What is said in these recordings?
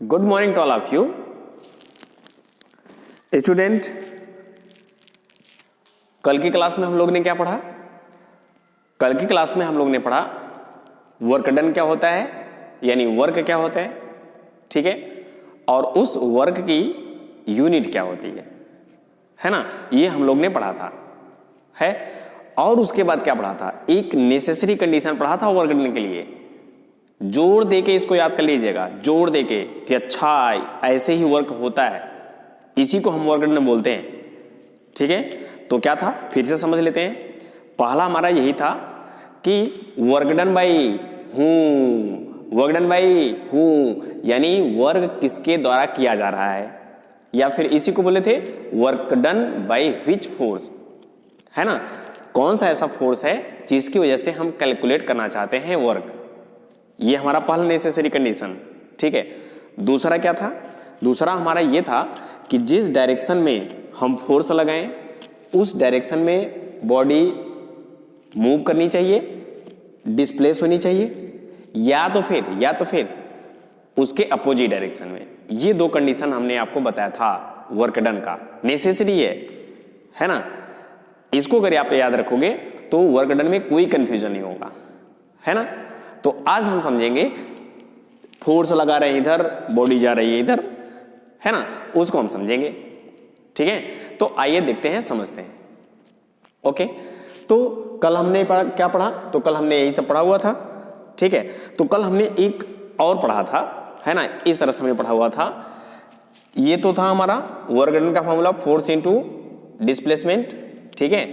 Good morning to all of you student. कल की class में हम लोग ने क्या पढ़ा? कल की क्लास में हम लोग ने पढ़ा वर्क डन क्या होता है, यानी वर्क क्या होता है, ठीक है, और उस वर्क की यूनिट क्या होती है ना, ये हम लोग ने पढ़ा था है। और उसके बाद क्या पढ़ा था? एक नेसेसरी कंडीशन पढ़ा था वर्क डन के लिए। जोड़ देके इसको याद कर लीजिएगा, जोड़ देके कि अच्छा ऐसे ही वर्क होता है, इसी को हम वर्क डन बोलते हैं, ठीक है। तो क्या था, फिर से समझ लेते हैं। पहला हमारा यही था कि वर्क डन बाई हूं, वर्क डन बाई हूं, यानी वर्क किसके द्वारा किया जा रहा है, या फिर इसी को बोले थे work done by which force, है ना। कौन सा ऐसा फोर्स है जिसकी वजह से हम कैलकुलेट करना चाहते हैं वर्क, ये हमारा पहला नेसेसरी कंडीशन, ठीक है। दूसरा क्या था? दूसरा हमारा ये था कि जिस डायरेक्शन में हम फोर्स लगाएं उस डायरेक्शन में बॉडी मूव करनी चाहिए, डिस्प्लेस होनी चाहिए, या तो फिर उसके अपोजिट डायरेक्शन में। ये दो कंडीशन हमने आपको बताया था वर्क डन का, नेसेसरी है ना। इसको अगर आप याद रखोगे तो वर्क डन में कोई कंफ्यूजन नहीं होगा, है ना। तो आज हम समझेंगे फोर्स लगा रहे हैं इधर, बॉडी जा रही है इधर, है ना, उसको हम समझेंगे, ठीक है। तो आइए देखते हैं, समझते हैं। ओके, तो कल हमने क्या पढ़ा? तो कल हमने यही सब पढ़ा हुआ था, ठीक है। तो कल हमने एक और पढ़ा था, है ना, इस तरह से हमने पढ़ा हुआ था। ये तो था हमारा वर्क डन का फॉर्मूला, फोर्स इनटू डिस्प्लेसमेंट, ठीक है।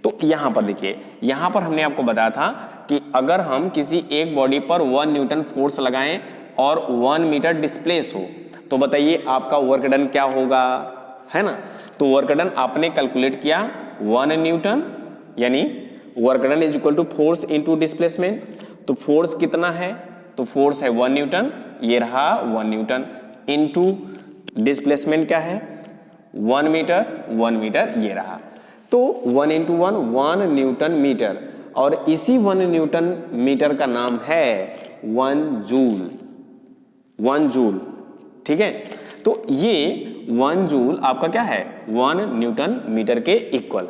तो यहां पर देखिए, यहां पर हमने आपको बताया था कि अगर हम किसी एक बॉडी पर 1 न्यूटन फोर्स लगाएं और 1 मीटर डिस्प्लेस हो, तो बताइए आपका वर्क डन क्या होगा, है ना। तो वर्क डन आपने कैलकुलेट किया 1 न्यूटन, यानी work done is equal to force into displacement. तो फोर्स कितना है? तो फोर्स है 1 न्यूटन, ये रहा 1 न्यूटन, इनटू डिस्प्लेसमेंट क्या है? 1 मीटर, ये रहा। तो 1 इंटू 1 न्यूटन मीटर, और इसी 1 न्यूटन मीटर का नाम है 1 जूल, ठीक है। तो ये 1 जूल आपका क्या है? 1 न्यूटन मीटर के इक्वल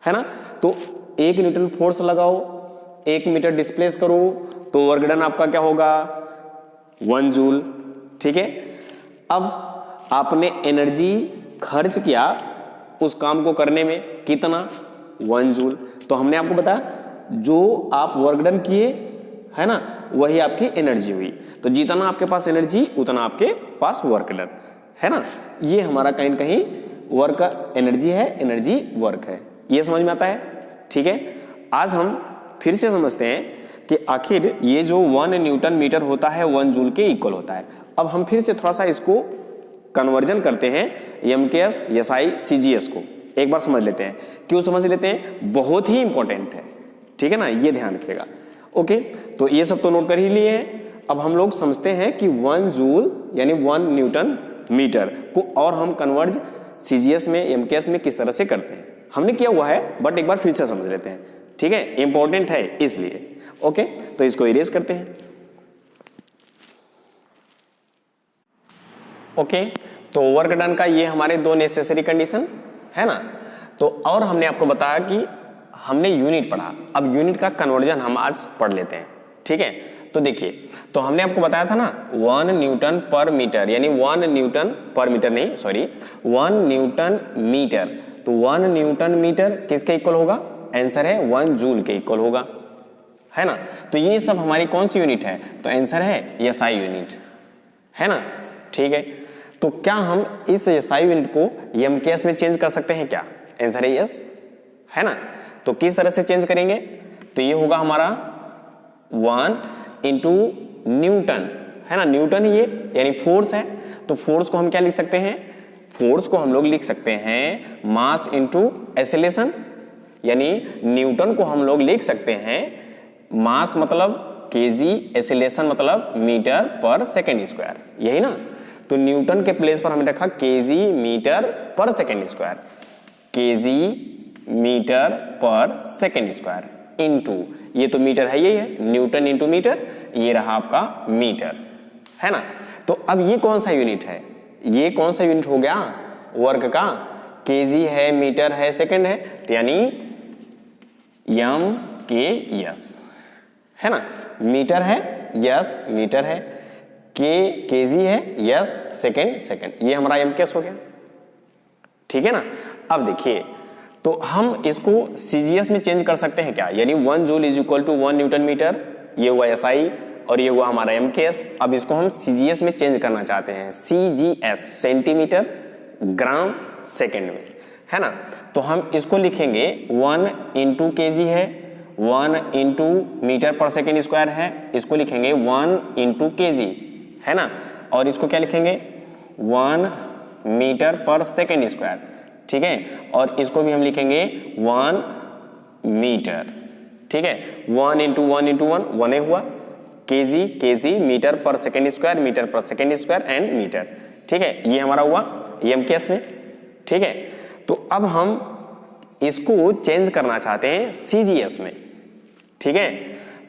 है ना। तो 1 न्यूटन फोर्स लगाओ, 1 मीटर डिस्प्लेस करो, तो वर्क डन आपका क्या होगा? 1 जूल, ठीक है। अब आपने एनर्जी खर्च किया उस काम को करने में, कितना? 1 जूल। तो हमने आपको बताया जो आप वर्क डन किए, है ना, वही आपकी एनर्जी हुई। तो जितना आपके पास एनर्जी उतना आपके पास वर्क डन, है ना। ये हमारा कहीं न कहीं वर्क एनर्जी है, एनर्जी वर्क है, ये समझ में आता है, ठीक है। आज हम फिर से समझते हैं कि आखिर ये जो 1 न्यूटन मीटर होता है 1 जूल के इक्वल होता है। अब हम फिर से थोड़ा सा इसको कन्वर्जन करते हैं MKS, SI, CGS को एक बार समझ लेते हैं। क्यों समझ लेते हैं? बहुत ही इंपॉर्टेंट है, ठीक है ना, ये ध्यान रखिएगा। ओके, तो ये सब तो नोट कर ही लिए हैं। अब हम लोग समझते हैं कि 1 जूल यानी 1 न्यूटन मीटर को और हम कन्वर्ज CGS में, MKS में किस तरह से करते हैं, हमने किया हुआ है, बट एक बार फिर से समझ लेते हैं, ठीक है, इंपॉर्टेंट है इसलिए। ओके, तो इसको इरेज करते हैं। ओके, तो वर्क डन का ये हमारे 2 नेसेसरी कंडीशन है ना। तो और हमने आपको बताया कि हमने यूनिट पढ़ा, अब यूनिट का कन्वर्जन हम आज पढ़ लेते हैं, ठीक है। तो देखिए, तो हमने आपको बताया था ना 1 न्यूटन पर मीटर, यानी 1 न्यूटन पर मीटर नहीं, सॉरी 1 न्यूटन मीटर। तो 1 न्यूटन मीटर किसके इक्वल होगा? आंसर है 1 जूल के इक्वल होगा, है ना। तो ये सब हमारी कौन सी यूनिट है? तो आंसर है SI यूनिट, है ना, ठीक है। तो क्या हम इस SI यूनिट को MKS में चेंज कर सकते हैं क्या? आंसर है यस, है ना। तो किस तरह से चेंज करेंगे? तो ये होगा हमारा 1 इंटू न्यूटन, है ना, न्यूटन ये यानी फोर्स है। तो फोर्स को हम क्या लिख सकते हैं? फोर्स को हम लोग लिख सकते हैं मास इंटू एक्सेलरेशन, यानी न्यूटन को हम लोग लिख सकते हैं मास मतलब kg, एक्सेलरेशन मतलब मीटर पर सेकेंड स्क्वायर, यही ना। तो न्यूटन के प्लेस पर हमने रखा kg मीटर पर सेकेंड स्क्वायर, kg मीटर पर सेकेंड स्क्वायर इनटू, ये तो मीटर है, यही है न्यूटन इंटू मीटर, ये रहा आपका मीटर, है ना। तो अब ये कौन सा यूनिट है, ये कौन सा यूनिट हो गया वर्क का, केजी है, मीटर है, सेकंड है, तो यानी MKS है ना। मीटर है, यस मीटर है, केजी है, यस सेकंड, ये हमारा MKS हो गया, ठीक है ना। अब देखिए तो हम इसको CGS में चेंज कर सकते हैं क्या, यानी 1 joule is equal to 1 newton metre, ये हुआ SI और ये हुआ हमारा MKS। अब इसको हम CGS में चेंज करना चाहते हैं, CGS सेंटीमीटर ग्राम सेकेंड में, है ना। तो हम इसको लिखेंगे 1 इंटू केजी है, 1 इंटू मीटर पर सेकेंड स्क्वायर है, इसको लिखेंगे 1 इंटू केजी, है ना। और इसको क्या लिखेंगे 1 मीटर पर सेकेंड स्क्वायर, ठीक है। और इसको भी हम लिखेंगे 1 मीटर, ठीक है। 1 इंटू 1 इंटू 1 1 हुआ, केजी मीटर पर सेकेंड स्क्वायर, मीटर पर सेकेंड स्क्वायर एंड मीटर, ठीक है। ये हमारा हुआ MKS में, ठीक है। तो अब हम इसको चेंज करना चाहते हैं CGS में, ठीक है।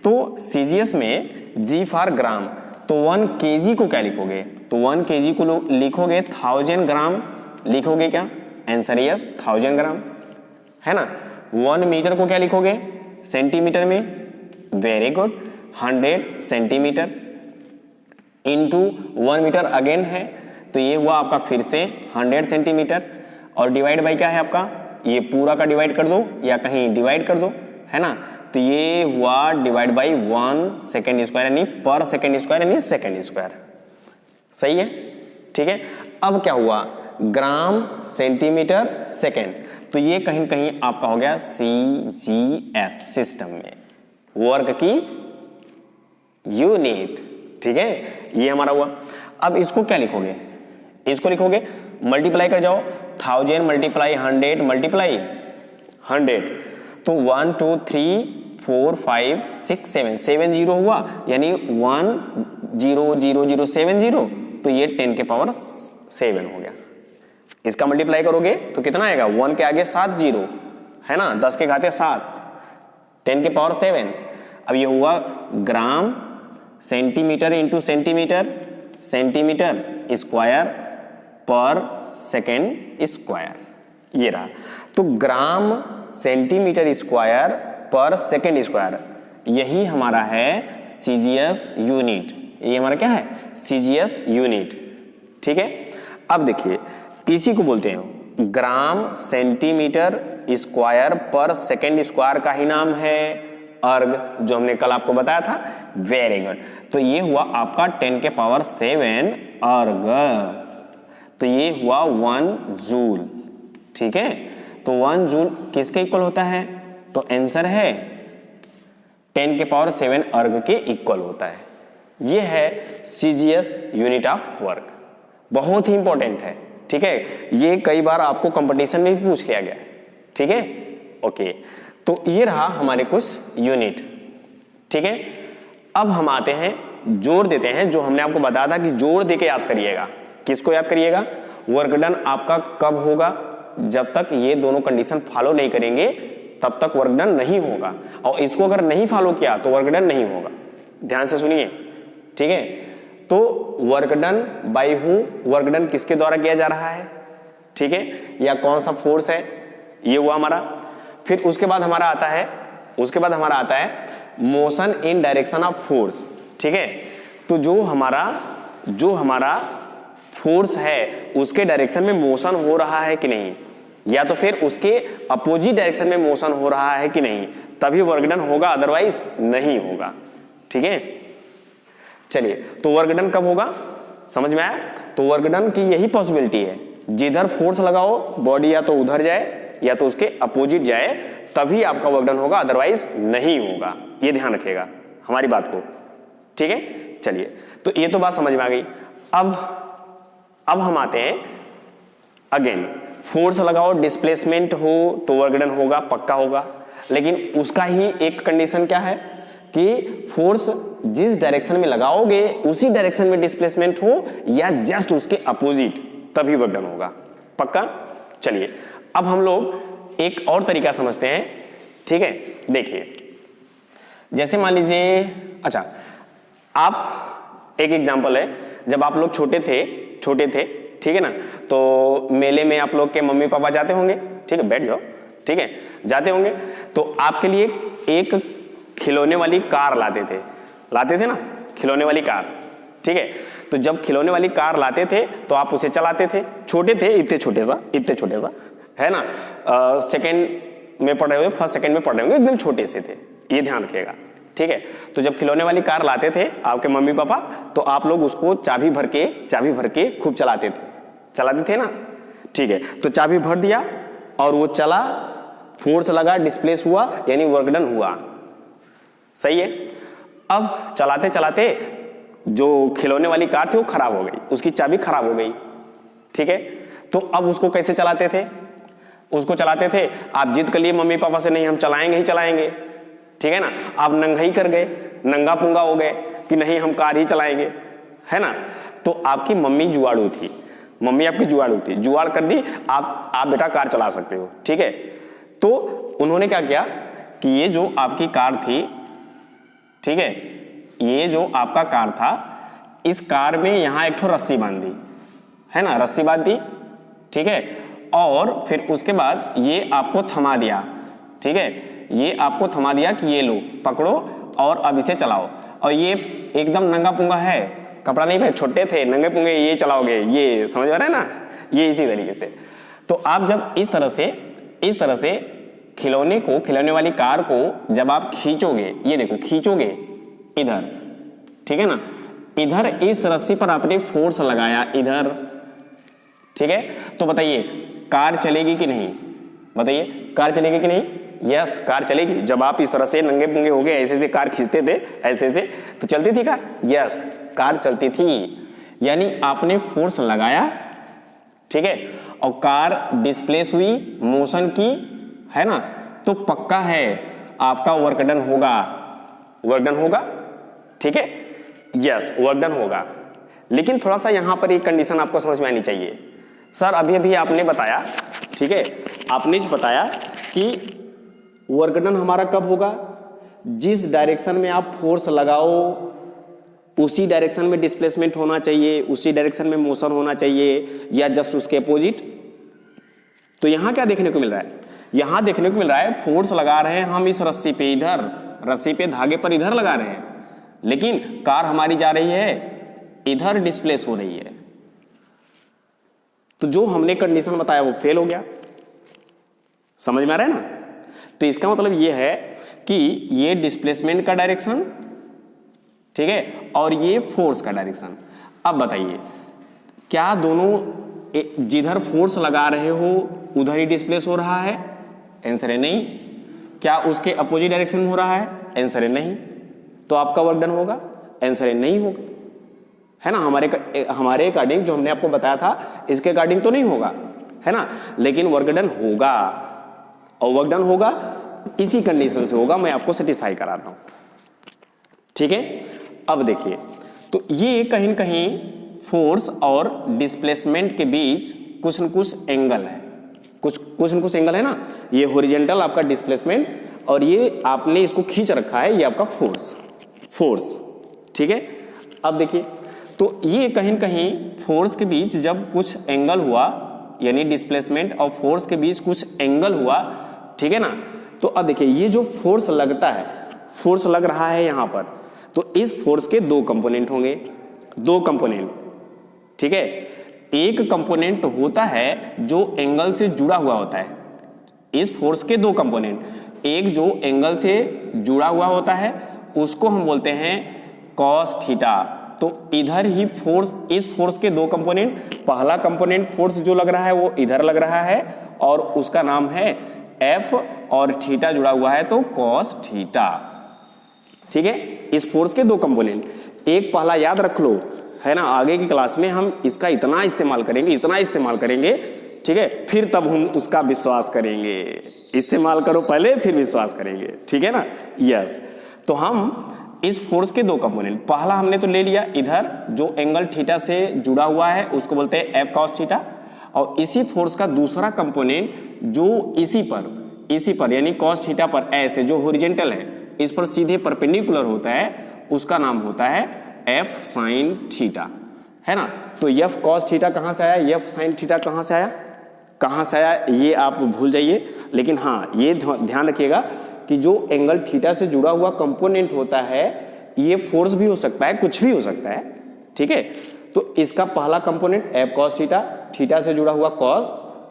तो CGS में G फॉर ग्राम, तो 1 kg को क्या लिखोगे, तो 1 kg को लिखोगे 1000 ग्राम, लिखोगे क्या, आंसर यस 1000 ग्राम, है ना। 1 मीटर को क्या लिखोगे सेंटीमीटर में, very good 100 centimetre, into 1 metre again है, तो ये हुआ आपका फिर से 100 सेंटीमीटर, और डिवाइड बाई क्या है आपका, ये पूरा का डिवाइड कर दो या कहीं डिवाइड कर दो, है ना। तो ये हुआ डिवाइड बाई 1 सेकेंड स्क्वायर, यानी पर सेकेंड स्क्वायर यानी सेकेंड स्क्वायर, सही है, ठीक है। अब क्या हुआ ग्राम सेंटीमीटर सेकेंड, तो ये कहीं कहीं आपका हो गया CGS सिस्टम में वर्क की यूनिट, ठीक है। ये हमारा हुआ। अब इसको क्या लिखोगे, इसको लिखोगे मल्टीप्लाई कर जाओ, 1000 मल्टीप्लाई 100 मल्टीप्लाई 100, तो 1 2 3 4 5 6 7 7 0 हुआ, यानी 1 0 0 0 7 0, तो ये 10 के पावर 7 हो गया। इसका मल्टीप्लाई करोगे तो कितना आएगा, 1 के आगे 7 0, है ना, 10 के घाते 7, 10 के पावर 7। अब ये हुआ gram centimetre into centimetre, centimetre square पर सेकेंड स्क्वायर, ये रहा। तो ग्राम सेंटीमीटर स्क्वायर पर सेकेंड स्क्वायर, यही हमारा है CGS यूनिट, ये हमारा क्या है CGS यूनिट, ठीक है। अब देखिए इसी को बोलते हैं ग्राम सेंटीमीटर स्क्वायर पर सेकेंड स्क्वायर, का ही नाम है अर्ग, जो हमने कल आपको बताया था, वेरी गुड। तो ये हुआ आपका 10 के पावर 7 अर्ग, तो ये हुआ 1 जूल, ठीक है। तो 1 जूल किसके इक्वल होता है, तो आंसर है 10 के पावर 7 अर्ग के इक्वल होता है। ये है CGS यूनिट ऑफ वर्क, बहुत ही इंपॉर्टेंट है, ठीक है। ये कई बार आपको कंपटीशन में भी पूछ लिया गया है, ठीक है, ओके। तो ये रहा हमारे कुछ यूनिट, ठीक है। अब हम आते हैं जोड़ देते हैं, जो हमने आपको बताया था कि जोड़ देके याद करिएगा। किसको याद करिएगा, वर्क डन आपका कब होगा, जब तक ये दोनों कंडीशन फॉलो नहीं करेंगे तब तक वर्क डन नहीं होगा, और इसको अगर नहीं फॉलो किया तो वर्क डन नहीं होगा। ध्यान से सुनिए, ठीक है। तो वर्क डन बाय हूं, वर्क डन किसके द्वारा किया जा रहा है, ठीक है, या कौन सा फोर्स है, ये हुआ हमारा। फिर उसके बाद हमारा आता है motion in direction of force, ठीक है। तो जो हमारा फोर्स है उसके डायरेक्शन में मोशन हो रहा है कि नहीं, या तो फिर उसके अपोजिट डायरेक्शन में मोशन हो रहा है कि नहीं, तभी वर्क डन होगा, अदरवाइज नहीं होगा, ठीक है। चलिए, तो वर्क डन कब होगा, समझ में आया। तो वर्क डन की यही पॉसिबिलिटी है, जिधर फोर्स लगाओ बॉडी या तो उधर जाए या तो उसके अपोजिट जाए, तभी आपका वर्क डन होगा, अदरवाइज नहीं होगा। ये ध्यान रखिएगा हमारी बात को, ठीक है। चलिए, तो ये तो बात समझ में आ गई। अब हम आते हैं अगेन, फोर्स लगाओ डिस्प्लेसमेंट हो तो वर्क डन होगा, पक्का होगा, लेकिन उसका ही एक कंडीशन क्या है कि फोर्स जिस डायरेक्शन में लगाओगे उसी डायरेक्शन में डिस्प्लेसमेंट हो या जस्ट उसके अपोजिट, तभी वर्क डन होगा, पक्का। चलिए, अब हम लोग एक और तरीका समझते हैं, ठीक है। देखिए, जैसे मान लीजिए, अच्छा, आप एक एग्जांपल है, जब आप लोग छोटे थे, ठीक है ना, तो मेले में आप लोग के मम्मी पापा जाते होंगे, ठीक है, बैठ जाओ, ठीक है, जाते होंगे, तो आपके लिए एक खिलौने वाली कार लाते थे ना, खिलौने वाली कार, ठीक है। तो जब खिलौने वाली कार लाते थे तो आप उसे चलाते थे, छोटे थे, इतने छोटे सा है ना, सेकंड में पढ़ रहे हो, फर्स्ट सेकंड में पढ़ रहे होंगे, एकदम छोटे से थे, ये ध्यान रखिएगा, ठीक है। तो जब खिलौने वाली कार लाते थे आपके मम्मी पापा, तो आप लोग उसको चाबी भर के खूब चलाते थे ना, ठीक है। तो चाबी भर दिया और वो चला, फोर्स लगा, डिस्प्लेस हुआ, यानी वर्क डन हुआ, सही है। अब चलाते चलाते जो खिलौने वाली कार थी वो खराब हो गई, उसकी चाबी खराब हो गई, ठीक है। तो अब उसको कैसे चलाते थे? उसको चलाते थे, आप जिद कर लिए मम्मी पापा से, नहीं हम चलाएंगे ही चलाएंगे, ठीक है ना। आप नंगा ही कर गए, नंगा पुंगा हो गए कि नहीं हम कार ही चलाएंगे, है ना। तो आपकी मम्मी जुआड़ू थी, मम्मी आपकी जुआड़ू थी, जुआड़ कर दी, आप बेटा कार चला सकते हो, ठीक है। तो उन्होंने क्या किया कि ये जो आपकी कार थी, ठीक है, ये जो आपका कार था, इस कार में यहां एक ठो रस्सी बांध दी, है ना, रस्सी बांध दी, ठीक है। और फिर उसके बाद ये आपको थमा दिया, ठीक है, ये आपको थमा दिया कि ये लो पकड़ो और अब इसे चलाओ। और ये एकदम नंगा पुंगा है, कपड़ा नहीं, छोटे थे, नंगे पुंगे ये चलाओगे, ये समझ आ रहा है ना, ये इसी तरीके से। तो आप जब इस तरह से खिलौने वाली कार को जब आप खींचोगे, ये देखो खींचोगे इधर, ठीक है ना, इधर इस रस्सी पर आपने फोर्स लगाया इधर, ठीक है। तो बताइए कार चलेगी कि नहीं? बताइए कार चलेगी कि नहीं? यस, कार चलेगी। जब आप इस तरह से नंगे पुंगे हो गए, ऐसे कार खींचते थे, ऐसे तो चलती थी कार, यस कार चलती थी, यानी आपने फोर्स लगाया, ठीक है, और कार डिस्प्लेस हुई, मोशन की, है ना। तो पक्का है आपका वर्क डन होगा, ठीक है, यस वर्क डन होगा। लेकिन थोड़ा सा यहां पर एक कंडीशन आपको समझ में आनी चाहिए। सर अभी आपने बताया, ठीक है, आपने जो बताया कि वर्क डन हमारा कब होगा? जिस डायरेक्शन में आप फोर्स लगाओ उसी डायरेक्शन में डिस्प्लेसमेंट होना चाहिए, उसी डायरेक्शन में मोशन होना चाहिए, या जस्ट उसके अपोजिट। तो यहां क्या देखने को मिल रहा है? यहां देखने को मिल रहा है फोर्स लगा रहे हैं हम इस रस्सी पे, इधर रस्सी पे धागे पर इधर लगा रहे हैं, लेकिन कार हमारी जा रही है इधर, डिस्प्लेस हो रही है। तो जो हमने कंडीशन बताया वो फेल हो गया, समझ में आ रहा है ना। तो इसका मतलब ये है कि ये डिस्प्लेसमेंट का डायरेक्शन, ठीक है, और ये फोर्स का डायरेक्शन। अब बताइए क्या दोनों जिधर फोर्स लगा रहे हो उधर ही डिस्प्लेस हो रहा है? आंसर है नहीं। क्या उसके अपोजिट डायरेक्शन में हो रहा है? आंसर है नहीं। तो आपका वर्क डन होगा? आंसर है नहीं होगा, है ना। हमारे अकॉर्डिंग जो हमने आपको बताया था इसके अकॉर्डिंग तो नहीं होगा, है ना, लेकिन वर्क डन होगा। और वर्क डन होगा इसी कंडीशन से होगा, मैं आपको सेटिस्फाई करा रहा हूं, ठीक है। अब देखिए, तो ये कहीं न कहीं फोर्स और डिस्प्लेसमेंट के बीच कुछ न कुछ एंगल है, कुछ न कुछ एंगल है ना। ये हॉरिजॉन्टल आपका डिस्प्लेसमेंट और ये आपने इसको खींच रखा है, ये आपका फोर्स, ठीक है। अब देखिए, तो ये कहीं न कहीं फोर्स के बीच जब कुछ एंगल हुआ, यानी डिस्प्लेसमेंट और फोर्स के बीच कुछ एंगल हुआ, ठीक है ना। तो अब देखिए ये जो फोर्स लगता है, फोर्स लग रहा है यहां पर, तो इस फोर्स के दो कंपोनेंट होंगे, दो कंपोनेंट, ठीक है। एक कंपोनेंट होता है जो एंगल से जुड़ा हुआ होता है, इस फोर्स के दो कंपोनेंट, एक जो एंगल से जुड़ा हुआ होता है उसको हम बोलते हैं कॉस थीटा। तो इधर ही फोर्स, इस फोर्स के दो कंपोनेंट, पहला कंपोनेंट फोर्स जो लग रहा है वो इधर लग रहा है और उसका नाम है एफ, और थीटा जुड़ा हुआ है तो कॉस थीटा, ठीक है। इस फोर्स के दो कंपोनेंट, एक पहला याद रख लो, है ना, आगे की क्लास में हम इसका इतना इस्तेमाल करेंगे, ठीक है, फिर तब हम उसका विश्वास करेंगे। इस्तेमाल करो पहले फिर विश्वास करेंगे, ठीक है ना, यस। तो हम इस फोर्स के दो कंपोनेंट, पहला हमने तो ले लिया इधर जो एंगल थीटा से जुड़ा हुआ है उसको बोलते हैं एफ कॉस थीटा, और इसी फोर्स का दूसरा कंपोनेंट जो इसी पर यानी कॉस थीटा पर ऐसे जो हॉरिजॉन्टल है इस पर सीधे परपेंडिकुलर होता है, उसका नाम होता है एफ साइन थीटा। है ना। तो एफ कॉस थीटा कहाँ से आया, एफ साइन थीटा कहाँ से आया, ये आप भूल जाइए। लेकिन हाँ, ये ध्यान रखिएगा कि जो एंगल थीटा से जुड़ा हुआ कंपोनेंट होता है, ये फोर्स भी हो सकता है, कुछ भी हो सकता है, ठीक है। तो इसका पहला component F cos theta, theta से जुड़ा हुआ कॉस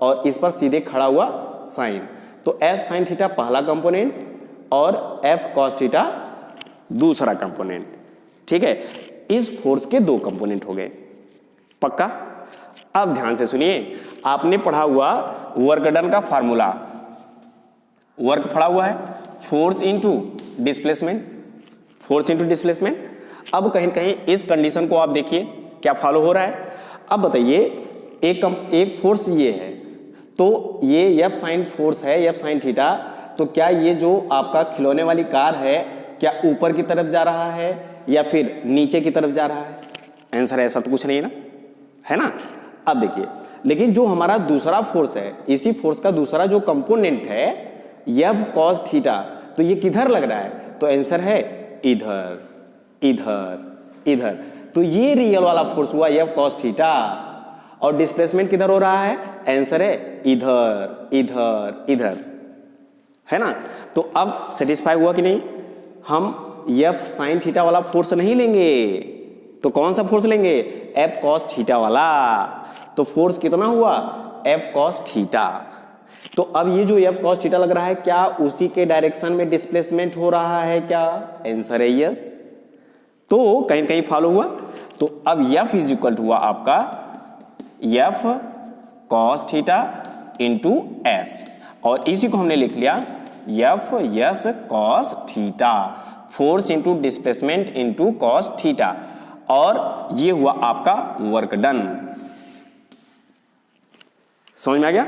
और इस पर सीधे खड़ा हुआ साइन। तो एफ साइन थीटा पहला कंपोनेंट और एफ कॉस थीटा दूसरा कंपोनेंट, ठीक है। इस फोर्स के दो कंपोनेंट हो गए, पक्का। अब ध्यान से सुनिए, आपने पढ़ा हुआ वर्क डन का फार्मूला, वर्क पढ़ा हुआ है force into displacement, force into displacement. अब कहीं कहीं इस कंडीशन को आप देखिए क्या फॉलो हो रहा है। अब बताइए, एक फोर्स ये है, तो ये एफ साइन फोर्स है, एफ साइन थीटा। तो क्या ये जो आपका खिलौने वाली कार है, क्या ऊपर की तरफ जा रहा है या फिर नीचे की तरफ जा रहा है? आंसर ऐसा तो कुछ नहीं है ना, है ना। अब देखिए, लेकिन जो हमारा दूसरा फोर्स है, इसी फोर्स का दूसरा जो कंपोनेंट है एफ कॉस थीटा, तो ये किधर लग रहा है? तो आंसर है इधर, इधर, इधर। तो ये रियल वाला फोर्स हुआ एफ कॉस थीटा। और डिस्प्लेसमेंट किधर हो रहा है? आंसर है इधर, इधर, इधर, है ना। तो अब सेटिस्फाई हुआ कि नहीं? हम एफ साइन थीटा वाला फोर्स नहीं लेंगे, तो कौन सा फोर्स लेंगे? एफ कॉस थीटा वाला। तो फोर्स कितना हुआ? F cos theta. तो अब ये जो एफ कॉस थीटा लग रहा है, क्या उसी के डायरेक्शन में डिस्प्लेसमेंट हो रहा है क्या? आंसर है यस। तो कहीं कहीं फॉलो हुआ। तो अब एफ इज इक्वल टू हुआ आपका F cos theta into S, और इसी को हमने लिख लिया F S cos theta, force into displacement into cos theta, और ये हुआ आपका वर्क डन। समझ में आ गया?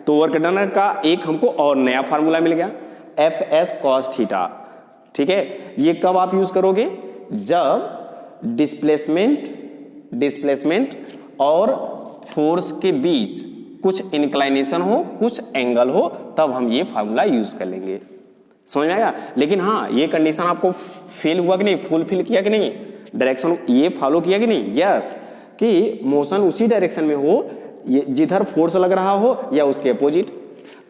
तो वर्क डन का एक हमको और नया फार्मूला मिल गया, एफ एस कॉस थीटा, ठीक है। ये कब आप यूज करोगे? जब डिस्प्लेसमेंट और फोर्स के बीच कुछ इंक्लाइनेशन हो, कुछ एंगल हो, तब हम ये फार्मूला यूज कर लेंगे। समझ में आया? लेकिन हाँ, ये कंडीशन आपको फेल हुआ कि नहीं, फुलफिल किया कि नहीं, डायरेक्शन ये फॉलो किया कि नहीं? यस, कि मोशन उसी डायरेक्शन में हो जिधर फोर्स लग रहा हो या उसके अपोजिट।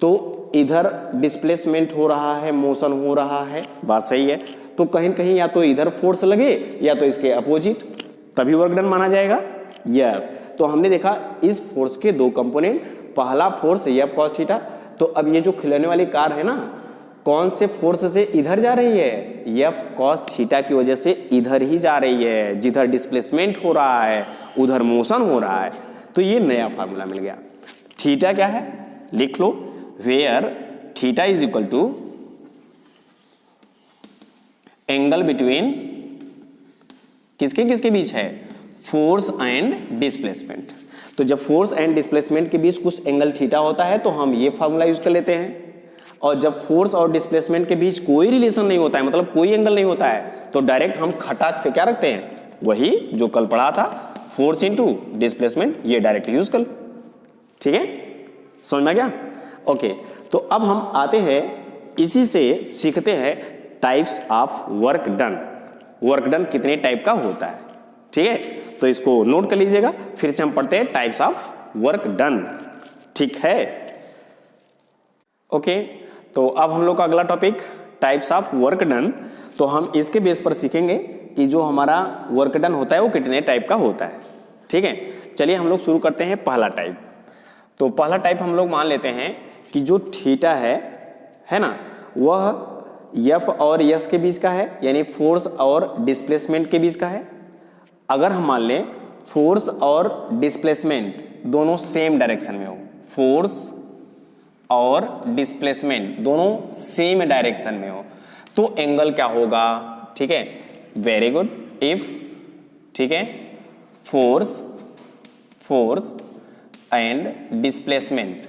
तो इधर डिस्प्लेसमेंट हो रहा है, मोशन हो रहा है, बात सही है। तो कहीं कहीं या तो इधर फोर्स लगे या तो इसके अपोजिट, तभी वर्क डन माना जाएगा। यस, तो हमने देखा इस फोर्स के दो कंपोनेंट, पहला फोर्स एफ कॉस थीटा। तो अब ये जो खिलौने वाली कार है ना, कौन से फोर्स से इधर जा रही है? एफ कॉस थीटा की वजह से इधर ही जा रही है, जिधर डिस्प्लेसमेंट हो रहा है उधर मोशन हो रहा है। तो ये नया फार्मूला मिल गया। थीटा क्या है? लिख लो, where theta is equal to angle between किसके किसके बीच है? Force and displacement. तो जब फोर्स एंड डिस्प्लेसमेंट के बीच कुछ एंगल थीटा होता है तो हम ये फार्मूला यूज कर लेते हैं। और जब फोर्स और डिस्प्लेसमेंट के बीच कोई रिलेशन नहीं होता है, मतलब कोई एंगल नहीं होता है, तो डायरेक्ट हम खटाक से क्या रखते हैं? वही जो कल पढ़ा था, फोर्स इनटू डिस्प्लेसमेंट, ये डायरेक्ट यूज कर। ठीक है, समझ में आ गया? ओके, तो अब हम आते हैं, इसी से सीखते हैं types of work done. Work done कितने टाइप का होता है, ठीक है? तो इसको नोट कर लीजिएगा। फिर से हम पढ़ते हैं टाइप्स ऑफ वर्क डन, ठीक है? ओके, तो अब हम लोग का अगला topic types of work done. तो हम इसके बेस पर सीखेंगे कि जो हमारा वर्क डन होता है वो कितने टाइप का होता है, ठीक है? चलिए हम लोग शुरू करते हैं पहला टाइप। तो पहला टाइप हम लोग मान लेते हैं कि जो थीटा है ना, वह एफ और एस के बीच का है, यानी फोर्स और डिस्प्लेसमेंट के बीच का है। अगर हम मान लें फोर्स और डिस्प्लेसमेंट दोनों सेम डायरेक्शन में हो, फोर्स और डिस्प्लेसमेंट दोनों सेम डायरेक्शन में हो, तो एंगल क्या होगा? ठीक है, वेरी गुड। इफ, ठीक है, force and displacement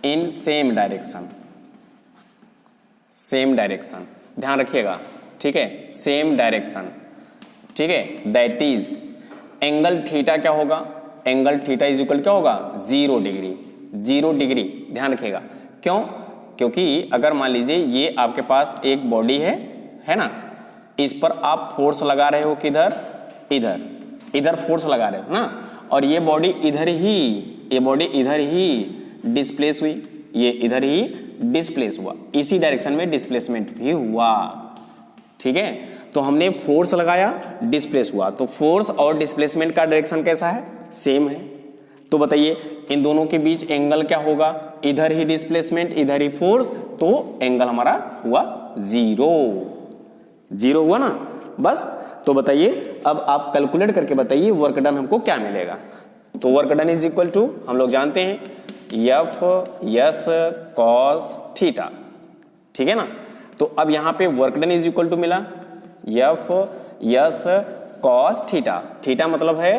in same direction, ध्यान रखिएगा, ठीक है, सेम डायरेक्शन, ठीक है, दैट इज एंगल थीटा क्या होगा? एंगल थीटा इज इक्वल क्या होगा? 0 डिग्री, 0 डिग्री, ध्यान रखिएगा। क्यों? क्योंकि अगर मान लीजिए ये आपके पास एक बॉडी है ना, इस पर आप फोर्स लगा रहे हो किधर, इधर, इधर फोर्स लगा रहे हो ना, और ये बॉडी इधर ही डिस्प्लेस हुई, ये इधर ही डिस्प्लेस हुआ, इसी डायरेक्शन में डिस्प्लेसमेंट भी हुआ। ठीक है, तो हमने फोर्स लगाया, डिस्प्लेस हुआ, तो फोर्स और डिस्प्लेसमेंट का डायरेक्शन कैसा है, सेम है। तो बताइए इन दोनों के बीच एंगल क्या होगा, इधर ही डिस्प्लेसमेंट इधर ही फोर्स, तो एंगल हमारा हुआ जीरो, जीरो हुआ ना बस। तो बताइए अब आप कैलकुलेट करके बताइए वर्क डन हमको क्या मिलेगा। तो work done is equal to, हम लोग जानते हैं एफ एस कॉस थीटा, ठीक है ना। तो अब यहां पे work done is equal to मिला F S cos theta, theta मतलब है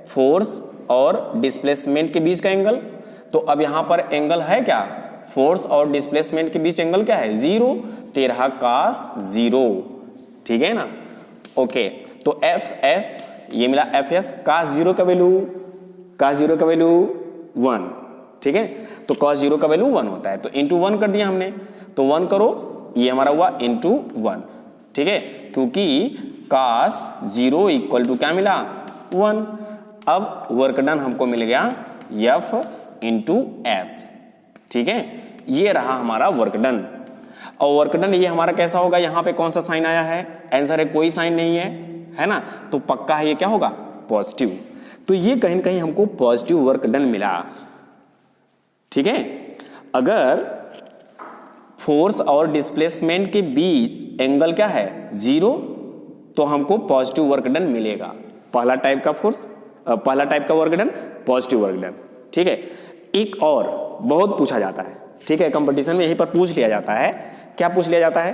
फोर्स और डिस्प्लेसमेंट के बीच का एंगल। तो अब यहां पर एंगल है क्या, फोर्स और डिस्प्लेसमेंट के बीच एंगल क्या है, जीरो, 13 cos 0, ठीक है ना। ओके, तो एफ एस ये मिला, एफ एस cos 0 का वैल्यू, cos 0 का वैल्यू 1, ठीक है। तो cos 0 का वैल्यू 1 होता है, तो इंटू 1 कर दिया हमने, तो 1 करो, ये हमारा हुआ इंटू 1, ठीक है, क्योंकि cos 0 इक्वल टू क्या मिला, 1। अब वर्क डन हमको मिल गया एफ इंटू एस, ठीक है, ये रहा हमारा वर्क डन। और वर्क डन ये हमारा कैसा होगा, यहां पे कौन सा साइन आया है, आंसर है कोई साइन नहीं है ना, तो पक्का है ये क्या होगा, पॉजिटिव। तो ये कहीं ना कहीं हमको पॉजिटिव वर्क डन मिला, ठीक है। अगर फोर्स और डिस्प्लेसमेंट के बीच एंगल क्या है, जीरो, तो हमको पॉजिटिव वर्क डन मिलेगा। पहला टाइप का फोर्स, पहला टाइप का work done positive work done, ठीक है। एक और बहुत पूछा जाता है, ठीक है, कंपटीशन में यहीं पर पूछ लिया जाता है। क्या पूछ लिया जाता है,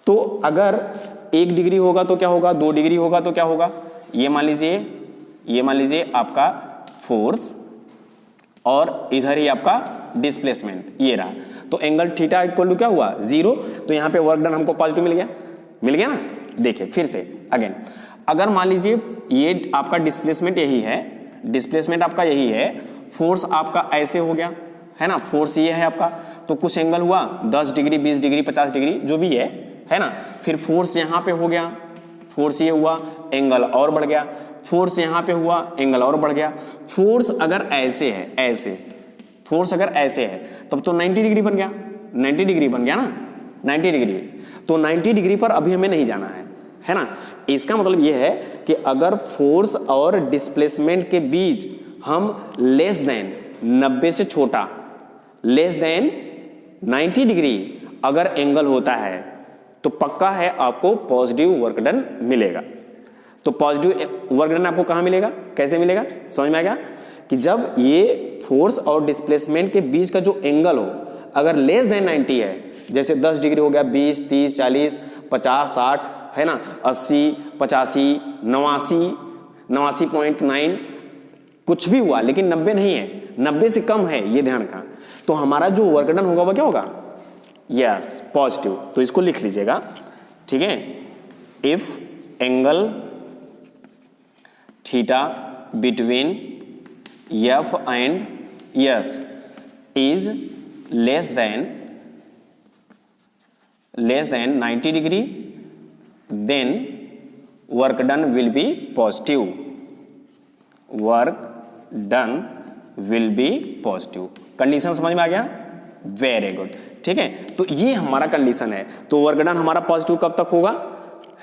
तो अगर 1 डिग्री होगा तो क्या होगा, 2 डिग्री होगा तो क्या होगा। ये मान लीजिए आपका फोर्स और इधर ही आपका डिस्प्लेसमेंट, ये रहा, तो एंगल थीटा इक्वल टू क्या हुआ, 0। तो यहां पे वर्क डन हमको पॉजिटिव मिल गया ना। देखिए फिर से अगेन, अगर मान लीजिए ये आपका डिस्प्लेसमेंट यही है, डिस्प्लेसमेंट आपका यही है, फोर्स आपका ऐसे हो गया है ना, फोर्स ये है आपका, तो कुछ एंगल हुआ 10 डिग्री 20 डिग्री 50 डिग्री जो भी है ना। फिर फोर्स यहाँ पे हो गया, फोर्स ये हुआ, एंगल और बढ़ गया, फोर्स यहाँ पे हुआ, एंगल और बढ़ गया। फोर्स अगर ऐसे है, ऐसे फोर्स अगर ऐसे है, तब तो 90 डिग्री बन गया, 90 डिग्री बन गया ना, 90 डिग्री। तो 90 डिग्री पर अभी हमें नहीं जाना है ना। इसका मतलब ये है कि अगर फोर्स और डिस्प्लेसमेंट के बीच हम लेस देन 90 से छोटा, लेस देन 90 डिग्री अगर एंगल होता है, तो पक्का है आपको पॉजिटिव वर्क डन मिलेगा। तो पॉजिटिव वर्क डन आपको कहां मिलेगा, कैसे मिलेगा, समझ में आ गया कि जब ये फोर्स और डिस्प्लेसमेंट के बीच का जो एंगल हो अगर लेस देन 90 है, जैसे 10 डिग्री हो गया, 20 30 40 50 60 है ना, 80 85 89 89.9 कुछ भी हुआ, लेकिन 90 नहीं है, 90 से कम है, ये ध्यान का। तो हमारा जो वर्क डन होगा वो क्या होगा, यस पॉजिटिव। तो इसको लिख लीजिएगा, ठीक है। If angle theta between F and S is less than 90 degree, then work done will be positive, work done will be positive. Condition समझ में आ गया, वेरी गुड, ठीक है। तो ये हमारा कंडीशन है। तो वर्क डन हमारा पॉजिटिव कब तक होगा,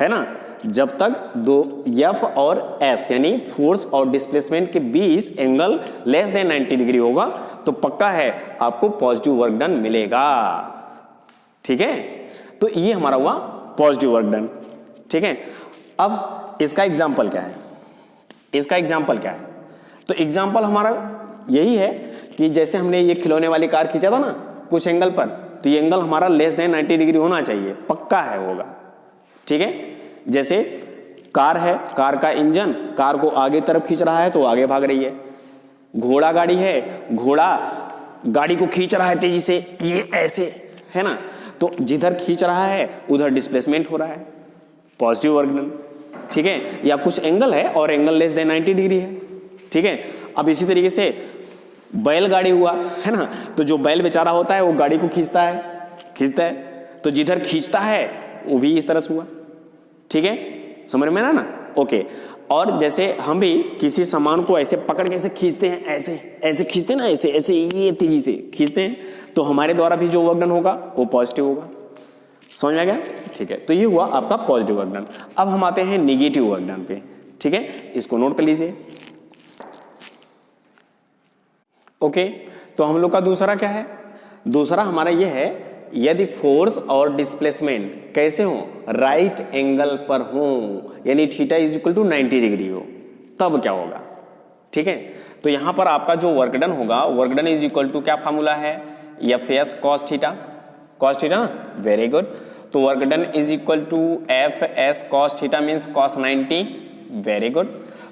है ना, जब तक दो एफ और एस यानी फोर्स और डिस्प्लेसमेंट के बीच एंगल लेस देन 90 डिग्री होगा, तो पक्का है आपको पॉजिटिव वर्क डन मिलेगा, ठीक है। तो ये हमारा हुआ पॉजिटिव वर्क डन, ठीक है। अब इसका एग्जाम्पल क्या है, इसका एग्जाम्पल क्या है, तो एग्जाम्पल हमारा यही है कि जैसे हमने ये खिलौने वाली कार खींचा था ना कुछ एंगल पर, तो ये एंगल हमारा लेस देन 90 डिग्री होना चाहिए, पक्का है होगा, ठीक है। जैसे कार है, कार का इंजन कार को आगे तरफ खींच रहा है तो आगे भाग रही है। घोड़ा गाड़ी है, घोड़ा गाड़ी को खींच रहा है तेजी से, ये ऐसे है ना, तो जिधर खींच रहा है उधर डिस्प्लेसमेंट हो रहा है, पॉजिटिव वर्क डन, ठीक है। या कुछ एंगल है और एंगल लेस देन 90 डिग्री है, ठीक है। अब इसी तरीके से बैलगाड़ी हुआ, है ना, तो जो बैल बेचारा होता है वो गाड़ी को खींचता है, तो जिधर खींचता है वो भी इस तरह से हुआ, ठीक है, समझ में आया ना? ओके। और जैसे हम भी किसी सामान को ऐसे पकड़ के ऐसे खींचते हैं, ऐसे ऐसे खींचते हैं ना, ऐसे ऐसे ये तेजी से खींचते हैं, तो हमारे द्वारा भी जो वर्क डन होगा वो पॉजिटिव होगा। समझ में आ गया? ठीक है, तो ये हुआ आपका पॉजिटिव वर्क डन। अब हम आते हैं निगेटिव वर्क डन पे। ठीक है, इसको नोट कर लीजिए। ओके, तो हम लोग का दूसरा क्या है? दूसरा हमारा ये है, यदि फोर्स और डिस्प्लेसमेंट कैसे हो? राइट एंगल पर हो, यानी theta is equal to 90 degree हो, तब क्या होगा? ठीक है, तो यहां पर आपका जो वर्क डन होगा, work done is equal to क्या फार्मूला है? F S cos theta. Cos theta ना, वेरी गुड। तो work done is equal to F S cos theta means cos 90, very good.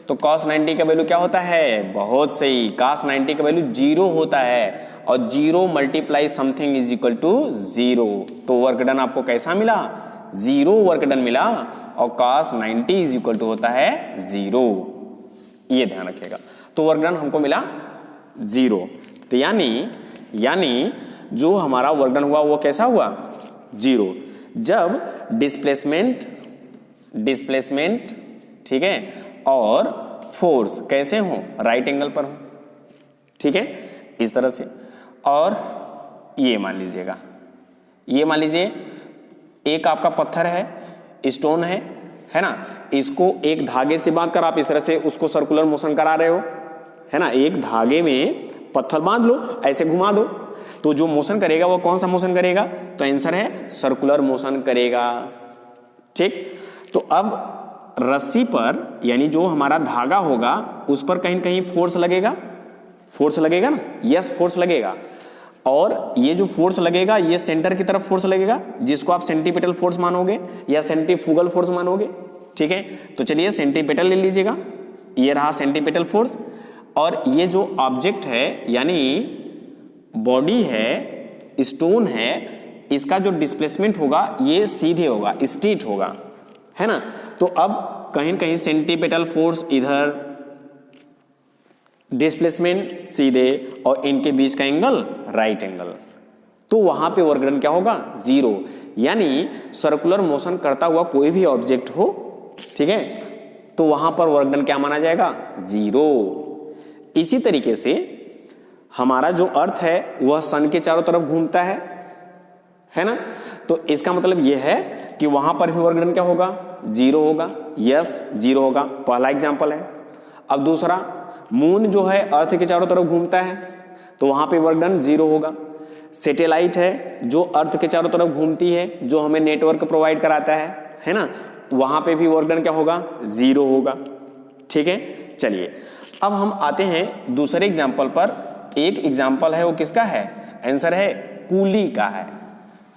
तो cos 90 का वैल्यू क्या होता है? बहुत सही, cos 90 का वैल्यू 0 होता है, और 0 multiply something is equal to 0। तो वर्क डन आपको कैसा मिला? 0 वर्क डन मिला, और cos 90 इज इक्वल टू होता है 0, ये ध्यान रखिएगा। तो वर्क डन हमको मिला 0। तो यानी जो हमारा वर्क डन हुआ वो कैसा हुआ? 0। जब डिस्प्लेसमेंट ठीक है और फोर्स कैसे हो? राइट एंगल पर हो। ठीक है, इस तरह से। और ये मान लीजिएगा, ये मान लीजिए एक आपका पत्थर है, स्टोन है ना, इसको एक धागे से बांध कर आप इस तरह से उसको सर्कुलर मोशन करा रहे हो, है ना। एक धागे में पत्थर बांध लो, ऐसे घुमा दो, तो जो मोशन करेगा वो कौन सा मोशन करेगा? तो आंसर है सर्कुलर मोशन करेगा। ठीक, तो अब रस्सी पर, यानी जो हमारा धागा होगा उस पर कहीं कहीं फोर्स लगेगा, फोर्स लगेगा ना, यस फोर्स लगेगा। और ये जो फोर्स लगेगा ये सेंटर की तरफ फोर्स लगेगा, जिसको आप सेंटीपिटल फोर्स मानोगे या सेंट्रीफ्यूगल फोर्स मानोगे। ठीक है, तो चलिए सेंटीपिटल ले लीजिएगा, ये रहा सेंटीपिटल फोर्स। और ये जो ऑब्जेक्ट है यानी बॉडी है, स्टोन है, इसका जो डिस्प्लेसमेंट होगा ये सीधे होगा, स्ट्रेट होगा, है ना। तो अब कहीं कहीं सेंटीपिटल फोर्स इधर, डिस्प्लेसमेंट सीधे, और इनके बीच का एंगल राइट एंगल, तो वहां पे वर्क डन क्या होगा? 0। यानी सर्कुलर मोशन करता हुआ कोई भी ऑब्जेक्ट हो, ठीक है, तो वहां पर वर्क डन क्या माना जाएगा? 0। इसी तरीके से हमारा जो अर्थ है वह सन के चारों तरफ घूमता है ना, तो इसका मतलब यह है कि वहां पर भी वर्क डन क्या होगा? 0 होगा। यस, 0 होगा, पहला एग्जांपल है। अब दूसरा, मून जो है अर्थ के चारों तरफ घूमता है, तो वहां पे वर्क डन 0 होगा। सैटेलाइट है जो अर्थ के चारों तरफ घूमती है, जो हमें नेटवर्क प्रोवाइड कराता है ना, वहां पे भी वर्क डन क्या होगा? 0 होगा। ठीक है, चलिए अब हम आते हैं दूसरे एग्जाम्पल पर। एक एग्जाम्पल है वो किसका है? आंसर है कूली का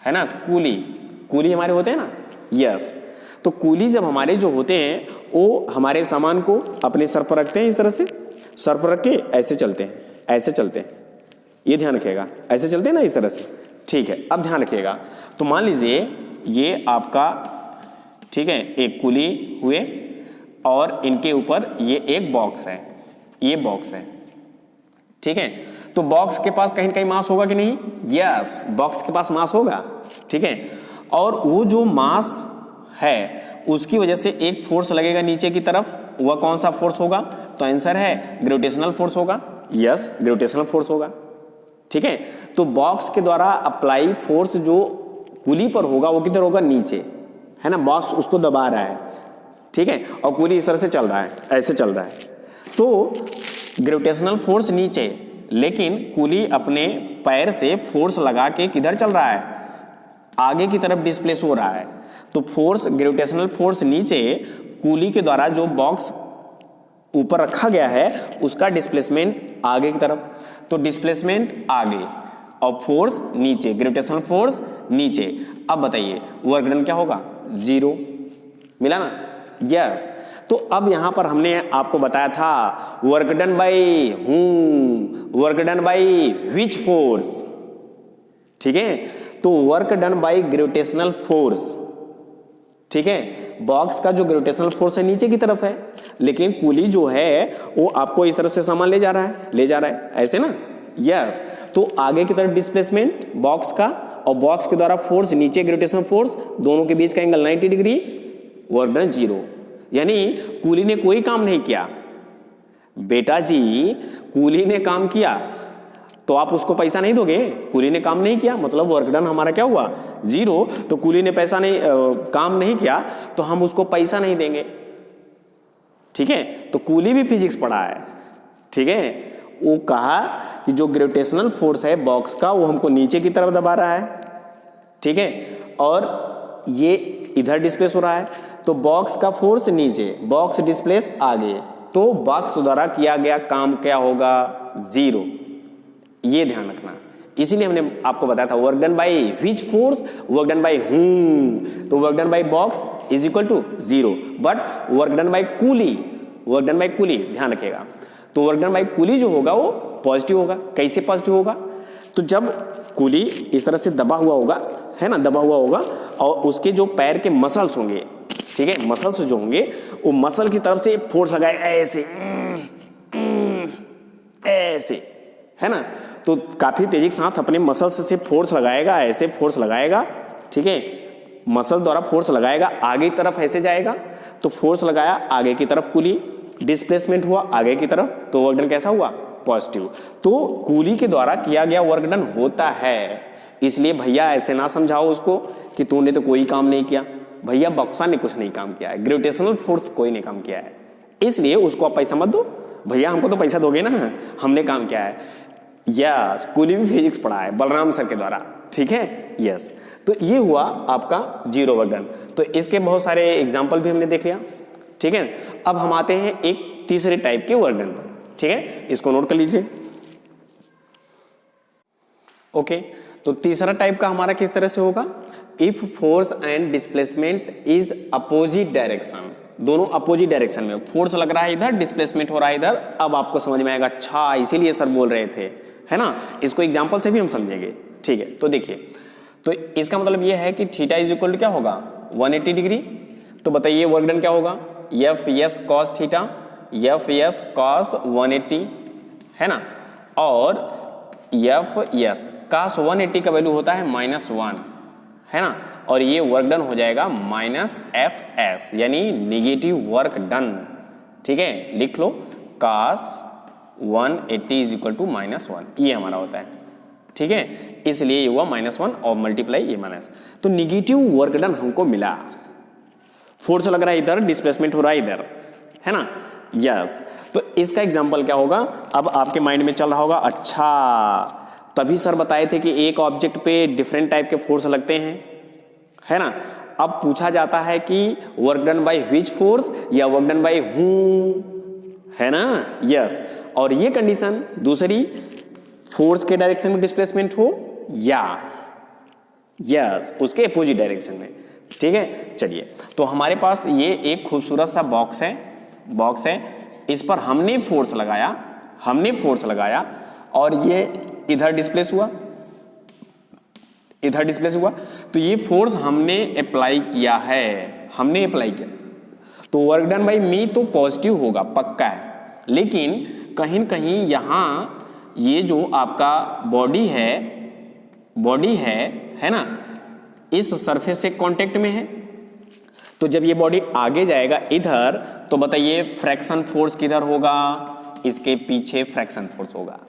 है ना। कूली हमारे होते हैं ना, यस। तो कूली जब हमारे जो होते हैं वो हमारे सामान को अपने सर पर रखते हैं, इस तरह से सर पर रख के ऐसे चलते हैं, ऐसे चलते हैं, ये ध्यान रखिएगा, ऐसे चलते हैं ना, इस तरह से। ठीक है, अब ध्यान रखिएगा। तो मान लीजिए ये आपका, ठीक है, एक कूली हुए और इनके ऊपर ये एक बॉक्स है, ये बॉक्स है, ठीक है। तो बॉक्स के पास कहीं कहीं मास होगा कि नहीं? यस, बॉक्स के पास मास होगा, ठीक है। और वो जो मास है उसकी वजह से एक फोर्स लगेगा नीचे की तरफ, वह कौन सा फोर्स होगा? तो आंसर है ग्रेविटेशनल फोर्स होगा। यस, ग्रेविटेशनल फोर्स होगा, ठीक है। तो बॉक्स के द्वारा अप्लाई फोर्स जो कूली पर होगा वो किधर होगा? नीचे, है ना। बॉक्स उसको दबा रहा है, ठीक है, और कूली इस तरह से चल रहा है, ऐसे चल रहा है। तो ग्रेविटेशनल फोर्स नीचे, लेकिन कूली अपने पैर से फोर्स लगा के किधर चल रहा है? आगे की तरफ डिस्प्लेस हो रहा है। तो फोर्स, ग्रेविटेशनल फोर्स नीचे, कूली के द्वारा जो बॉक्स ऊपर रखा गया है उसका डिस्प्लेसमेंट आगे की तरफ। तो डिस्प्लेसमेंट आगे और फोर्स नीचे, ग्रेविटेशनल फोर्स नीचे। अब बताइए वर्क डन क्या होगा? 0 मिला ना। यस, तो अब यहां पर हमने आपको बताया था work done by whom, work done by which force, ठीक है। तो work done by gravitational force, ठीक है। बॉक्स का जो ग्रेविटेशनल फोर्स है नीचे की तरफ है, लेकिन कूली जो है वो आपको इस तरह से सामान ले जा रहा है ऐसे ना। यस, तो आगे की तरफ डिस्प्लेसमेंट बॉक्स का, और बॉक्स के द्वारा फोर्स नीचे ग्रेविटेशनल फोर्स, दोनों के बीच का एंगल 90 डिग्री, वर्क डन 0, यानी कूली ने कोई काम नहीं किया। बेटा जी कूली ने काम किया तो आप उसको पैसा नहीं दोगे, कूली ने काम नहीं किया मतलब वर्क डन हमारा क्या हुआ 0, तो कूली ने पैसा नहीं काम नहीं किया तो हम उसको पैसा नहीं देंगे। ठीक है, तो कूली भी फिजिक्स पढ़ा है। ठीक है, वो कहा कि जो ग्रेविटेशनल फोर्स है बॉक्स का वो हमको नीचे की तरफ दबा रहा है। ठीक है, और ये इधर डिस्प्लेस हो रहा है, तो बॉक्स का फोर्स नीचे, बॉक्स डिस्प्लेस आगे, तो बॉक्स द्वारा किया गया काम क्या होगा 0। ये ध्यान रखना, इसीलिए हमने आपको बताया था work done by which force, work done by whom, तो work done by box is equal to 0, but work done by coolie, work done by coolie ध्यान रखेगा, तो वर्क डन बाय कूली जो होगा वो पॉजिटिव होगा। कैसे पॉजिटिव होगा, तो जब कूली इस तरह से दबा हुआ होगा, है ना, दबा हुआ होगा, और उसके जो पैर के मसल्स होंगे, ठीक है, मसल्स जो होंगे वो मसल की तरफ से फोर्स लगाए ऐसे ऐसे, है ना, तो काफी तेजी के साथ अपने मसल्स से फोर्स लगाएगा, ऐसे फोर्स लगाएगा। ठीक है, मसल द्वारा फोर्स लगाएगा, आगे की तरफ ऐसे जाएगा, तो फोर्स लगाया आगे की तरफ, कूली डिस्प्लेसमेंट हुआ आगे की तरफ, तो वर्क डन कैसा हुआ पॉजिटिव। तो कूली के द्वारा किया गया वर्क डन होता है, इसलिए भैया ऐसे ना समझाओ उसको कि तूने तो कोई काम नहीं किया। भैया बॉक्सा ने कुछ नहीं काम किया है, ग्रेविटेशनल फोर्स कोई ने काम किया है, इसलिए उसको आप पैसा मत दो। भैया हमको तो पैसा दोगे ना, हमने काम किया है। यस, कूली भी फिजिक्स पढ़ा है बलराम सर के द्वारा। ठीक है, यस, तो ये हुआ आपका 0 वर्क डन। तो इसके बहुत सारे एग्जाम्पल भी हमने देख लिया। ठीक है, अब हम आते हैं एक तीसरे टाइप के वर्क डन पर। ठीक है, इसको नोट कर लीजिए। ओके, तो तीसरा टाइप का हमारा किस तरह से होगा, if force and displacement is opposite direction, दोनों अपोजिट डायरेक्शन में, फोर्स लग रहा है इधर, डिस्प्लेसमेंट हो रहा है इधर। अब आपको समझ में आएगा, अच्छा इसीलिए सर बोल रहे थे, है ना, इसको एग्जांपल से भी हम समझेंगे। ठीक है, तो देखिए, तो इसका मतलब यह है कि थीटा इज इक्वल टू क्या होगा 180 डिग्री। तो बताइए वर्क डन क्या होगा, F S cos theta, F S cos 180, है ना, और एफ एस कॉस 180 का वैल्यू होता है -1, है ना, और ये वर्क डन हो जाएगा -FS, यानी निगेटिव वर्क डन। ठीक है, लिख लो cos 180 इज इक्वल टू -1, ये हमारा होता है। ठीक है, इसलिए ये हुआ -1 और मल्टीप्लाई ये माइनस, तो निगेटिव वर्क डन हमको मिला। फोर्स लग रहा है इधर, डिस्प्लेसमेंट हो रहा है इधर, है ना, यस। तो इसका एग्जाम्पल क्या होगा, अब आपके माइंड में चल रहा होगा, अच्छा तभी सर बताए थे कि एक ऑब्जेक्ट पे डिफरेंट टाइप के फोर्स लगते हैं, है ना। अब पूछा जाता है कि work done by which force या वर्क डन बाय हूम, है ना, यस। और ये कंडीशन दूसरी, फोर्स के डायरेक्शन में डिस्प्लेसमेंट हो या यस उसके अपोजिट डायरेक्शन में। ठीक है, चलिए, तो हमारे पास ये एक खूबसूरत सा बॉक्स है, इस पर हमने फोर्स लगाया और ये इधर डिस्प्लेस हुआ, तो ये फोर्स हमने अप्लाई किया, तो वर्क डन बाय मी तो पॉजिटिव होगा पक्का है, लेकिन कहीं न कहीं यहाँ ये जो आपका बॉडी है ना, इस सरफेस से कांटेक्ट में है, तो जब ये बॉडी आगे जाएगा इधर, तो बताइए फ्रैक्शन फोर्स किधर होगा, इसके पीछे फ्रैक्शन फोर्स होगा।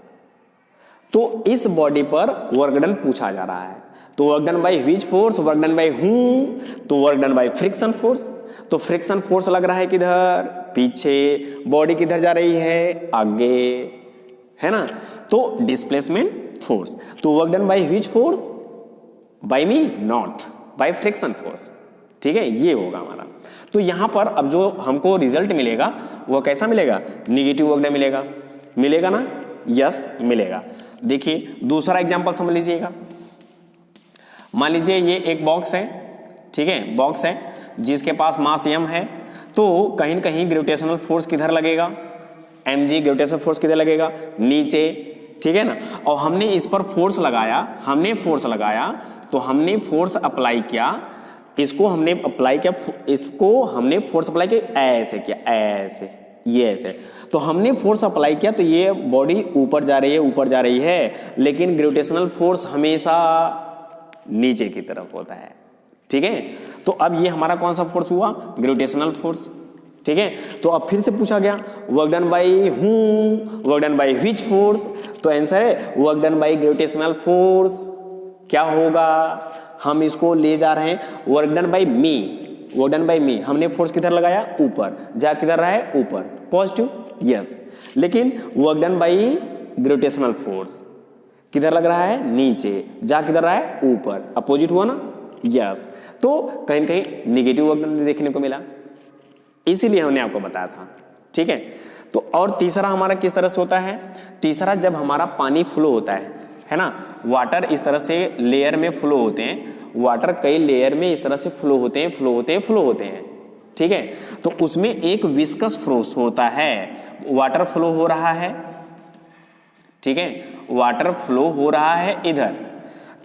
तो इस बॉडी पर वर्क डन पूछा जा रहा है, तो work done by which force, work done by whom, तो work done by friction force. तो फ्रिक्शन फोर्स लग रहा है किधर, पीछे, बॉडी किधर जा रही है, आगे, है ना, तो डिस्प्लेसमेंट फोर्स। तो work done by which force, by me not, by friction force. ठीक है, ये होगा हमारा। तो यहां पर अब जो हमको रिजल्ट मिलेगा वो कैसा मिलेगा, निगेटिव वर्क डन मिलेगा ना, यस मिलेगा। देखिए दूसरा एग्जांपल समझ लीजिएगा, मान लीजिए ये एक बॉक्स है, ठीक है, बॉक्स है जिसके पास मास m है, तो कहीं न कहीं ग्रेविटेशनल फोर्स किधर लगेगा, mg ग्रेविटेशनल फोर्स किधर लगेगा, नीचे, ठीक है ना। और हमने इस पर फोर्स लगाया, तो हमने फोर्स अप्लाई किया, इसको हमने फोर्स अप्लाई किया, ऐसे किया, ऐसे, ये ऐसे, तो हमने फोर्स अप्लाई किया, तो ये बॉडी ऊपर जा रही है, लेकिन ग्रेविटेशनल फोर्स हमेशा नीचे की तरफ होता है। ठीक है। तो अब ये हमारा कौन सा फोर्स हुआ, ग्रेविटेशनल फोर्स, ठीक है। तो अब फिर से पूछा गया work done by whom, work done by which force, तो आंसर है work done by gravitational force. क्या होगा, हम इसको ले जा रहे हैं work done by me, work done by me, हमने फोर्स किधर लगाया, ऊपर, जा किधर रहा है, ऊपर, पॉजिटिव, यस। लेकिन work done by gravitational force किधर लग रहा है, नीचे, जा किधर रहा है, ऊपर, अपोजिट हुआ ना, यस। तो कहीं न कहीं निगेटिव वर्क डन देखने को मिला, इसीलिए हमने आपको बताया था, ठीक है। तो और तीसरा हमारा किस तरह से होता है, तीसरा जब हमारा पानी फ्लो होता है ना, वाटर इस तरह से लेयर में फ्लो होते हैं, वाटर कई लेयर में इस तरह से फ्लो होते हैं, फ्लो होते हैं, फ्लो होते हैं, ठीक है। तो उसमें एक विस्कस फोर्स होता है, वाटर फ्लो हो रहा है, ठीक है, वाटर फ्लो हो रहा है इधर,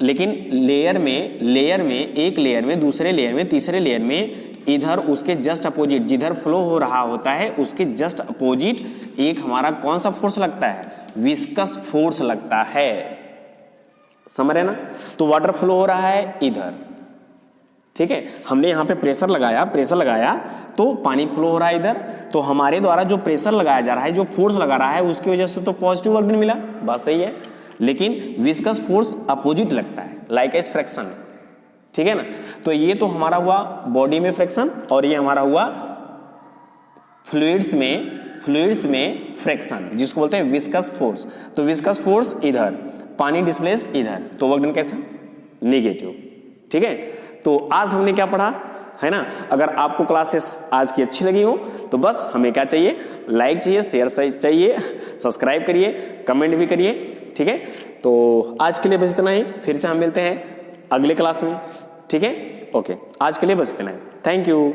लेकिन लेयर में एक लेयर में, दूसरे लेयर में, तीसरे लेयर में, इधर उसके जस्ट अपोजिट, जिधर फ्लो हो रहा होता है उसके जस्ट अपोजिट एक हमारा कौन सा फोर्स लगता है, विस्कस फोर्स लगता है, समझ रहे ना। तो वाटर फ्लो हो रहा है इधर, ठीक है, हमने यहाँ पे प्रेशर लगाया तो पानी फ्लो हो रहा है इधर, तो हमारे द्वारा जो प्रेशर लगाया जा रहा है, जो फोर्स लगा रहा है, उसकी वजह से तो पॉजिटिव वर्क डन मिला, बात सही है। लेकिन विस्कस फोर्स अपोजिट लगता है, लाइक एज फ्रैक्शन, ठीक है ना। तो ये तो हमारा हुआ बॉडी में फ्रैक्शन, और ये हमारा हुआ फ्लूइड्स में फ्रैक्शन, जिसको बोलते हैं विस्कस फोर्स। तो विस्कस फोर्स इधर, पानी डिस्प्लेस इधर, तो वर्क डन कैसा, नेगेटिव, ठीक है। तो आज हमने क्या पढ़ा है ना। अगर आपको क्लासेस आज की अच्छी लगी हो तो बस हमें क्या चाहिए, लाइक चाहिए, शेयर चाहिए, सब्सक्राइब करिए, कमेंट भी करिए, ठीक है। तो आज के लिए बस इतना ही, फिर से हम मिलते हैं अगले क्लास में, ठीक है। ओके, आज के लिए बस इतना ही, थैंक यू।